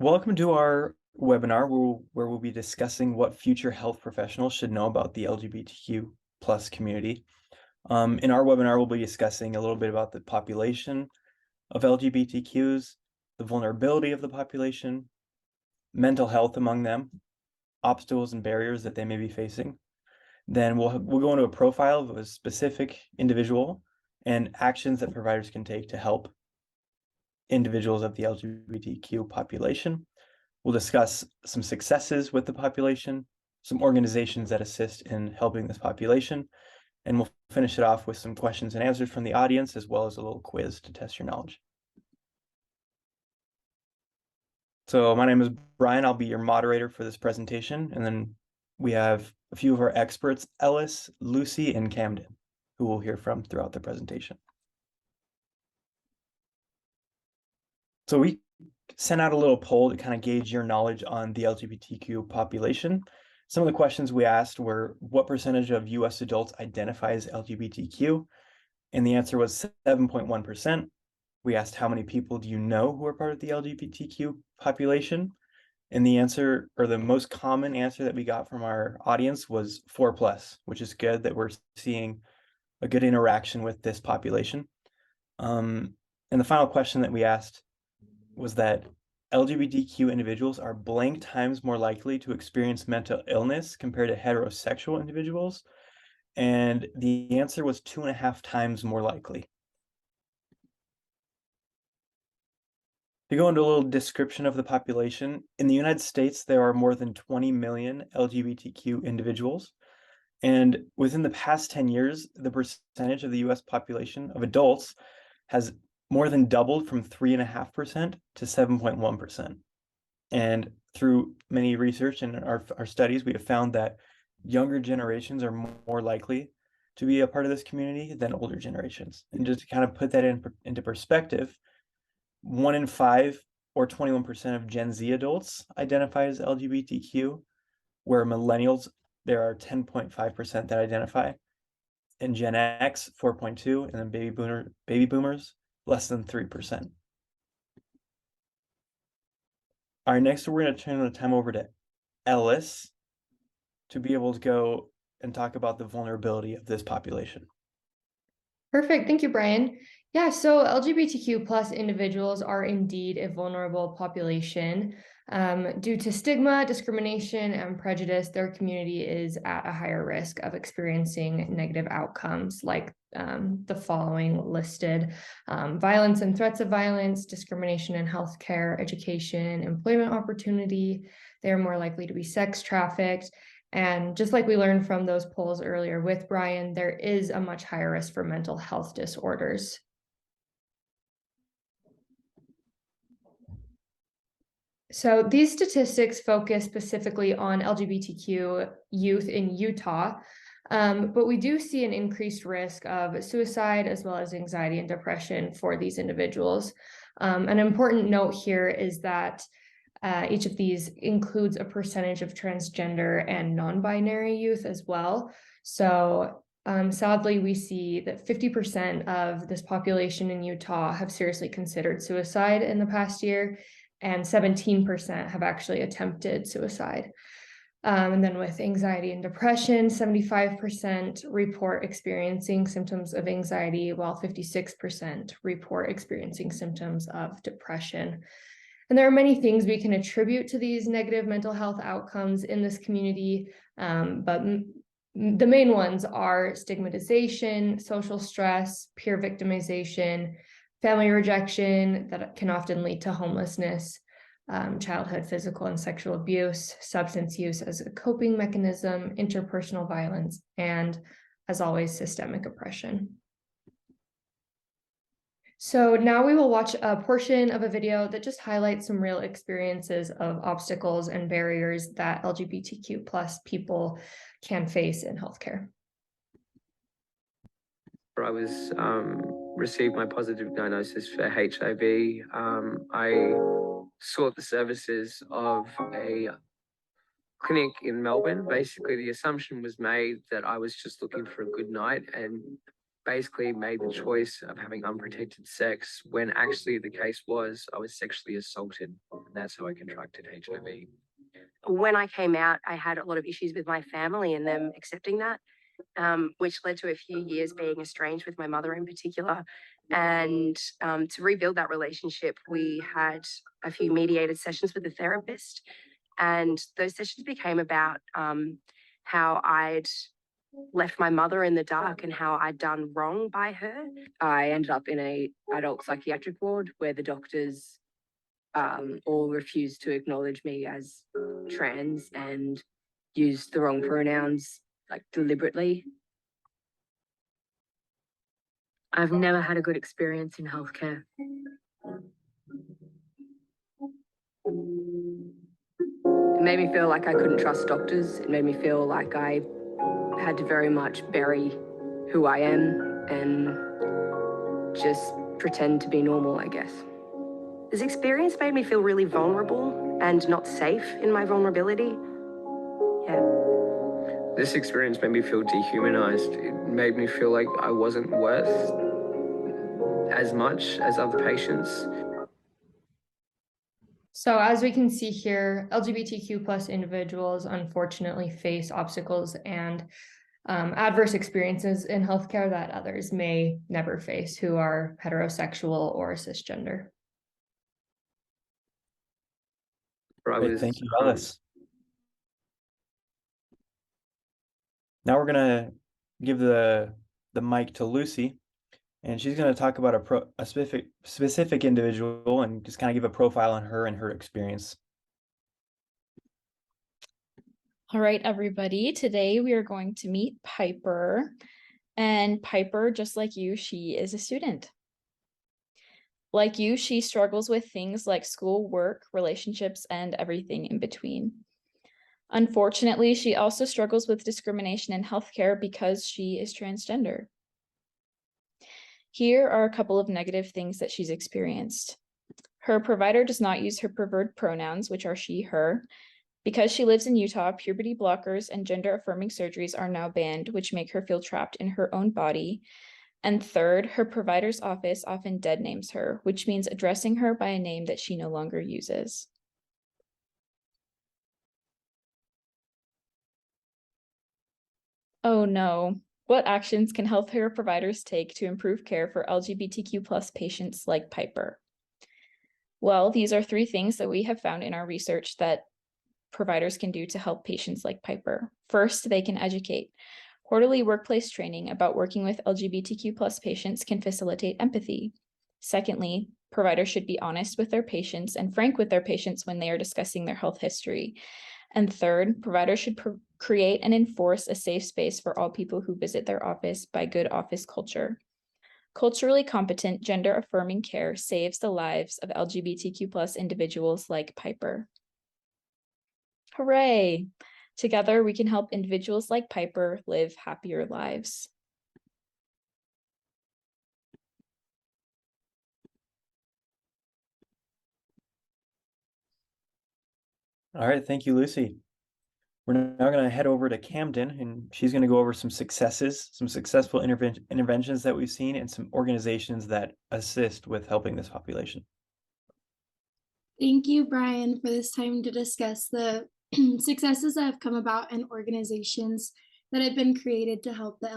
Welcome to our webinar where we'll be discussing what future health professionals should know about the LGBTQ plus community. In our webinar, we'll be discussing a little bit about the population of LGBTQs, the vulnerability of the population, mental health among them, obstacles and barriers that they may be facing. Then we'll go into a profile of a specific individual and actions that providers can take to help individuals of the LGBTQ population. We'll discuss some successes with the population, some organizations that assist in helping this population, and we'll finish it off with some questions and answers from the audience, as well as a little quiz to test your knowledge. So my name is Brian. I'll be your moderator for this presentation, and then we have a few of our experts, Ellis, Lucy, and Camden, who we'll hear from throughout the presentation. So we sent out a little poll to kind of gauge your knowledge on the LGBTQ population. Some of the questions we asked were, what percentage of US adults identify as LGBTQ? And the answer was 7.1%. We asked, how many people do you know who are part of the LGBTQ population? And the answer, or the most common answer that we got from our audience, was 4+, which is good that we're seeing a good interaction with this population. And the final question that we asked was that LGBTQ individuals are blank times more likely to experience mental illness compared to heterosexual individuals. And the answer was 2.5 times more likely. To go into a little description of the population, in the United States, there are more than 20 million LGBTQ individuals. And within the past 10 years, the percentage of the US population of adults has more than doubled from 3.5% to 7.1%. And through many research and our studies, we have found that younger generations are more likely to be a part of this community than older generations. And just to kind of put that into perspective, 1 in 5 or 21% of Gen Z adults identify as LGBTQ, where millennials, there are 10.5% that identify, and Gen X, 4.2%, and then baby boomers, less than 3%. All right, next we're going to turn the time over to Ellis to be able to go and talk about the vulnerability of this population. Perfect. Thank you, Brian. Yeah, so LGBTQ plus individuals are indeed a vulnerable population. Due to stigma, discrimination, and prejudice, their community is at a higher risk of experiencing negative outcomes like the following listed: violence and threats of violence, discrimination in healthcare, education, employment opportunity. They are more likely to be sex trafficked. And just like we learned from those polls earlier with Brian, there is a much higher risk for mental health disorders. So these statistics focus specifically on LGBTQ youth in Utah, but we do see an increased risk of suicide as well as anxiety and depression for these individuals. An important note here is that each of these includes a percentage of transgender and non-binary youth as well. So sadly, we see that 50% of this population in Utah have seriously considered suicide in the past year, and 17% have actually attempted suicide. And then with anxiety and depression, 75% report experiencing symptoms of anxiety, while 56% report experiencing symptoms of depression. And there are many things we can attribute to these negative mental health outcomes in this community, but the main ones are stigmatization, social stress, peer victimization, family rejection that can often lead to homelessness, childhood physical and sexual abuse, substance use as a coping mechanism, interpersonal violence, and, as always, systemic oppression. So now we will watch a portion of a video that just highlights some real experiences of obstacles and barriers that LGBTQ plus people can face in healthcare. I was received my positive diagnosis for HIV. I sought the services of a clinic in Melbourne. Basically, the assumption was made that I was just looking for a good night, and basically made the choice of having unprotected sex when actually the case was I was sexually assaulted. And that's how I contracted HIV. When I came out, I had a lot of issues with my family and them accepting that, which led to a few years being estranged with my mother in particular. And to rebuild that relationship, we had a few mediated sessions with a therapist. And those sessions became about how I'd left my mother in the dark and how I'd done wrong by her. I ended up in a adult psychiatric ward where the doctors all refused to acknowledge me as trans and used the wrong pronouns, like deliberately. I've never had a good experience in healthcare. It made me feel like I couldn't trust doctors. It made me feel like I had to very much bury who I am and just pretend to be normal, I guess. This experience made me feel really vulnerable and not safe in my vulnerability. Yeah. This experience made me feel dehumanized. It made me feel like I wasn't worth as much as other patients. So as we can see here, LGBTQ plus individuals unfortunately face obstacles and adverse experiences in healthcare that others may never face who are heterosexual or cisgender. Great, thank you, Alice. Now we're gonna give the mic to Lucy, and she's gonna talk about a specific individual and just kind of give a profile on her and her experience. All right, everybody. Today we are going to meet Piper. And Piper, just like you, she is a student. Like you, she struggles with things like school, work, relationships, and everything in between. Unfortunately, she also struggles with discrimination in healthcare because she is transgender. Here are a couple of negative things that she's experienced. Her provider does not use her preferred pronouns, which are she, her. Because she lives in Utah, puberty blockers and gender-affirming surgeries are now banned, which make her feel trapped in her own body. And third, her provider's office often dead names her, which means addressing her by a name that she no longer uses. Oh no. What actions can healthcare providers take to improve care for LGBTQ plus patients like Piper? Well, these are 3 things that we have found in our research that providers can do to help patients like Piper. First, they can educate. Quarterly workplace training about working with LGBTQ plus patients can facilitate empathy. Secondly, providers should be honest with their patients and frank with their patients when they are discussing their health history. And third, providers should create and enforce a safe space for all people who visit their office by good office culture. Culturally competent, gender-affirming care saves the lives of LGBTQ plus individuals like Piper. Hooray! Together, we can help individuals like Piper live happier lives. All right, thank you, Lucy. We're now going to head over to Camden, and she's going to go over some successes, some successful interventions that we've seen, and some organizations that assist with helping this population. Thank you, Brian, for this time to discuss the successes that have come about in organizations that have been created to help the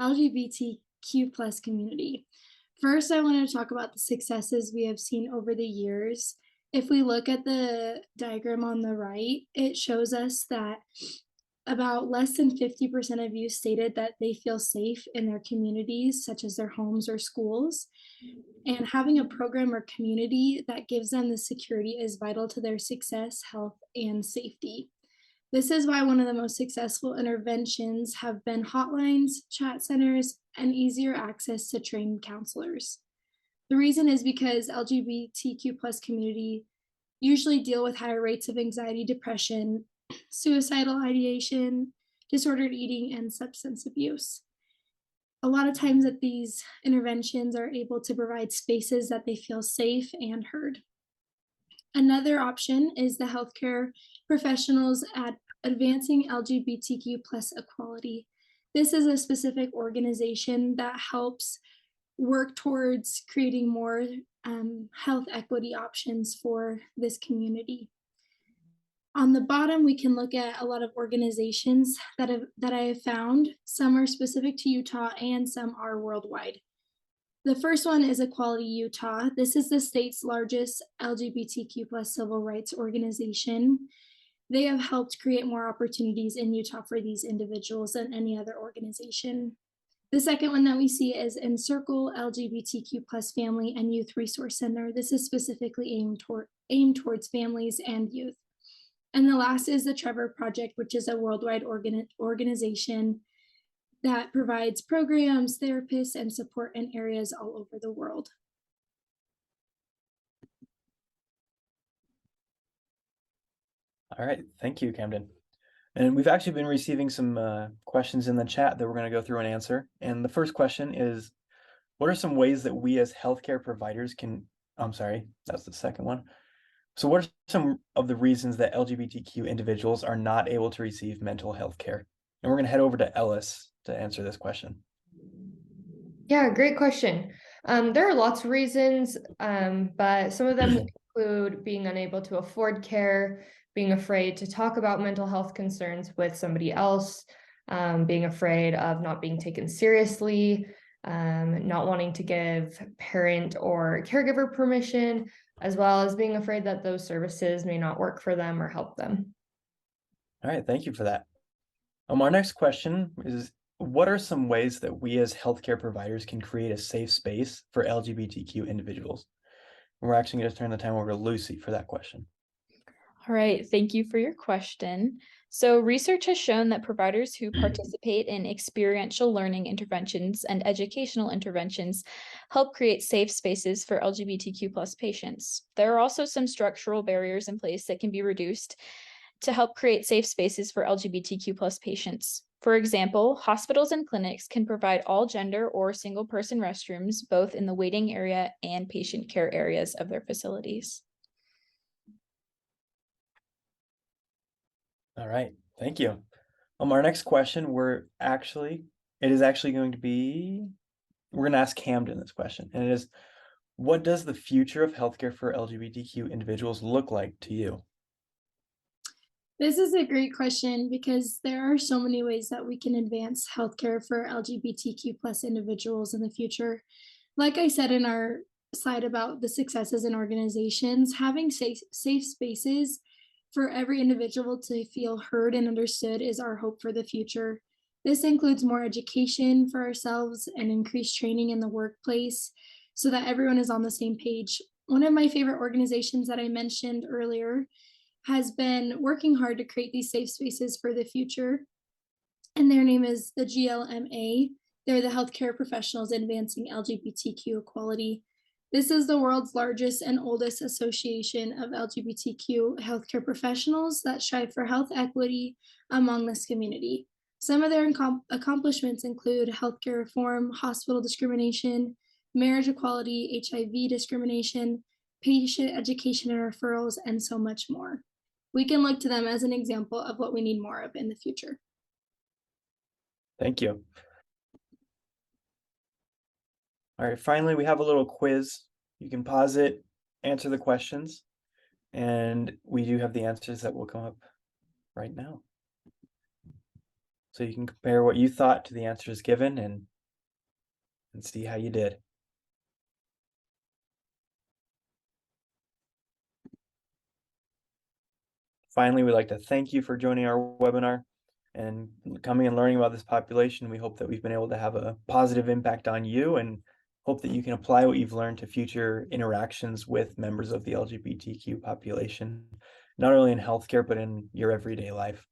LGBTQ plus community. First, I want to talk about the successes we have seen over the years. If we look at the diagram on the right, it shows us that about less than 50% of you stated that they feel safe in their communities, such as their homes or schools. And having a program or community that gives them the security is vital to their success, health, and safety. This is why one of the most successful interventions have been hotlines, chat centers, and easier access to trained counselors. The reason is because LGBTQ plus community usually deal with higher rates of anxiety, depression, suicidal ideation, disordered eating, and substance abuse. A lot of times that these interventions are able to provide spaces that they feel safe and heard. Another option is the healthcare professionals at advancing LGBTQ plus equality. This is a specific organization that helps work towards creating more health equity options for this community. On the bottom, we can look at a lot of organizations that I have found. Some are specific to Utah and some are worldwide. The first one is Equality Utah. This is the state's largest LGBTQ plus civil rights organization. They have helped create more opportunities in Utah for these individuals than any other organization. The second one that we see is Encircle LGBTQ plus Family and Youth Resource Center. This is specifically aimed towards families and youth. And the last is the Trevor Project, which is a worldwide organization that provides programs, therapists, and support in areas all over the world. All right, thank you, Camden. And we've actually been receiving some questions in the chat that we're going to go through and answer. And the first question is, what are some ways that we as healthcare providers can, I'm sorry, that's the second one. So what are some of the reasons that LGBTQ individuals are not able to receive mental health care? And we're going to head over to Ellis to answer this question. Yeah, great question. There are lots of reasons, but some of them include being unable to afford care, being afraid to talk about mental health concerns with somebody else, being afraid of not being taken seriously, not wanting to give parent or caregiver permission, as well as being afraid that those services may not work for them or help them. All right, thank you for that. Our next question is, what are some ways that we as healthcare providers can create a safe space for LGBTQ individuals? We're actually going to turn the time over to Lucy for that question. All right, thank you for your question. So research has shown that providers who participate in experiential learning interventions and educational interventions help create safe spaces for LGBTQ plus patients. There are also some structural barriers in place that can be reduced to help create safe spaces for LGBTQ plus patients. For example, hospitals and clinics can provide all gender or single person restrooms, both in the waiting area and patient care areas of their facilities. All right, thank you. Our next question, we're going to ask Camden this question, and it is, what does the future of healthcare for LGBTQ individuals look like to you? This is a great question because there are so many ways that we can advance healthcare for LGBTQ plus individuals in the future. Like I said in our slide about the successes in organizations, having safe spaces for every individual to feel heard and understood is our hope for the future. This includes more education for ourselves and increased training in the workplace so that everyone is on the same page. One of my favorite organizations that I mentioned earlier has been working hard to create these safe spaces for the future, and their name is the GLMA. They're the Healthcare Professionals Advancing LGBTQ Equality. This is the world's largest and oldest association of LGBTQ healthcare professionals that strive for health equity among this community. Some of their accomplishments include healthcare reform, hospital discrimination, marriage equality, HIV discrimination, patient education and referrals, and so much more. We can look to them as an example of what we need more of in the future. Thank you. All right, finally, we have a little quiz. You can pause it, answer the questions, and we do have the answers that will come up right now. So you can compare what you thought to the answers given and see how you did. Finally, we'd like to thank you for joining our webinar and coming and learning about this population. We hope that we've been able to have a positive impact on you and hope that you can apply what you've learned to future interactions with members of the LGBTQ population, not only in healthcare, but in your everyday life.